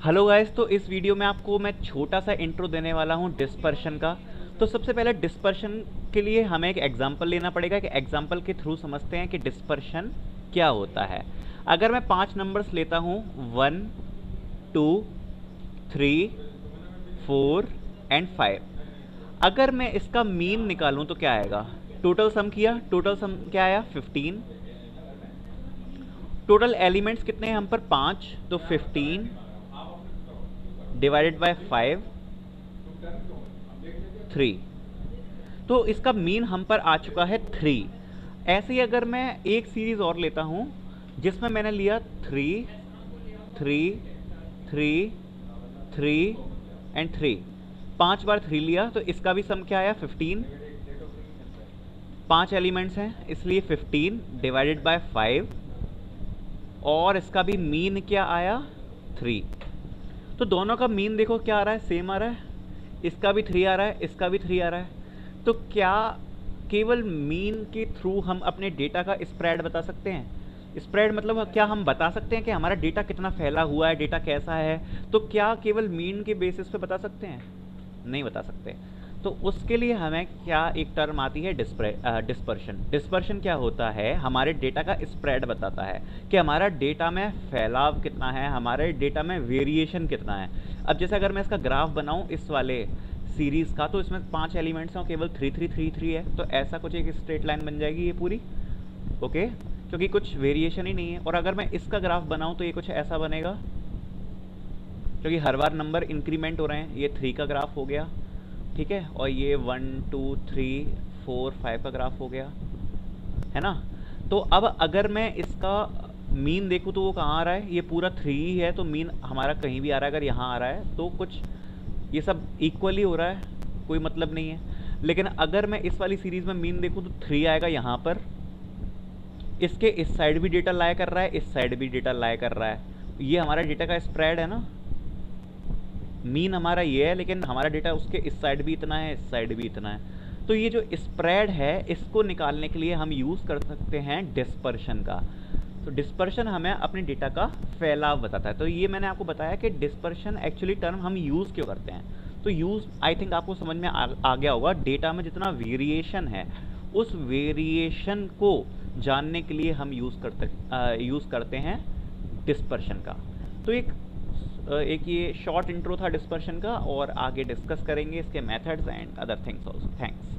Hello guys, तो इस video में आपको मैं छोटा सा इंट्रो देने वाला हूँ डिस्पर्शन का। तो सबसे पहले डिस्पर्शन के लिए हमें एक एग्जांपल लेना पड़ेगा कि एग्जांपल के थ्रू समझते हैं कि डिस्पर्शन क्या होता है। अगर मैं 5 नंबर्स लेता हूँ 1, 2, 3, 4 एंड 5। अगर मैं इसका मीन निकालूं तो क्या आएगा? टोटल सम किया, टोटल सम क्या आया? 15। टोटल एलिमेंट्स कितने हैं हम पर? 5, तो 15 डिवाइडेड बाय 5, 3। तो इसका मीन हम पर आ चुका है 3। ऐसे ही अगर मैं एक सीरीज और लेता हूं जिसमें मैंने लिया 3, 3, 3, 3 एंड 3, 5 बार 3 लिया, तो इसका भी सम क्या आया? 15। 5 एलिमेंट्स हैं इसलिए 15 डिवाइडेड बाय 5, और इसका भी मीन क्या आया? 3। तो दोनों का मीन देखो क्या आ रहा है, सेम आ रहा है। इसका भी 3 आ रहा है, इसका भी 3 आ रहा है। तो क्या केवल मीन के थ्रू हम अपने डेटा का स्प्रेड बता सकते हैं? स्प्रेड मतलब क्या हम बता सकते हैं कि हमारा डेटा कितना फैला हुआ है, डेटा कैसा है? तो क्या केवल मीन के बेसिस पे बता सकते हैं? नहीं बता सकते। तो उसके लिए हमें क्या एक टर्म आती है, डिस्पर्शन। डिस्पर्शन क्या होता है? हमारे डेटा का स्प्रेड बताता है कि हमारा डेटा में फैलाव कितना है, हमारे डेटा में वेरिएशन कितना है। अब जैसे अगर मैं इसका ग्राफ बनाऊं इस वाले सीरीज़ का, तो इसमें 5 एलिमेंट्स हैं और केवल 3 3 3 3 है, तो ऐसा कुछ एक स्ट्रेट लाइन बन जाएगी ये पूरी। ओके, क्योंकि कुछ वेरिएशन ही नहीं है। और अगर मैं इसका ग्राफ बनाऊं तो ये कुछ ऐसा बनेगा, क्योंकि हर बार नंबर इंक्रीमेंट हो रहे हैं। ये 3 का ग्राफ हो गया, ठीक है, और ये 1 2 3 4 5 का ग्राफ हो गया, है ना। तो अब अगर मैं इसका मीन देखूँ तो वो कहाँ आ रहा है? ये पूरा 3 ही है, तो मीन हमारा कहीं भी आ रहा है। अगर यहाँ आ रहा है तो कुछ ये सब इक्वली हो रहा है, कोई मतलब नहीं है। लेकिन अगर मैं इस वाली सीरीज़ में मीन देखूँ तो 3 आएगा यहाँ पर। इसके इस साइड भी डेटा लाई कर रहा है, इस साइड भी डेटा लाई कर रहा है। ये हमारा डेटा का स्प्रेड है ना। मीन हमारा ये है, लेकिन हमारा डेटा उसके इस साइड भी इतना है, इस साइड भी इतना है। तो ये जो स्प्रेड है, इसको निकालने के लिए हम यूज़ कर सकते हैं डिस्पर्शन का। तो डिस्पर्शन हमें अपने डेटा का फैलाव बताता है। तो ये मैंने आपको बताया कि डिस्पर्शन एक्चुअली टर्म हम यूज़ क्यों करते हैं। तो यूज़ आई थिंक आपको समझ में आ गया होगा। डेटा में जितना वेरिएशन है, उस वेरिएशन को जानने के लिए हम यूज़ करते हैं डिस्पर्शन का। तो एक ये शॉर्ट इंट्रो था डिस्पर्शन का, और आगे डिस्कस करेंगे इसके methods and other things also. Thanks.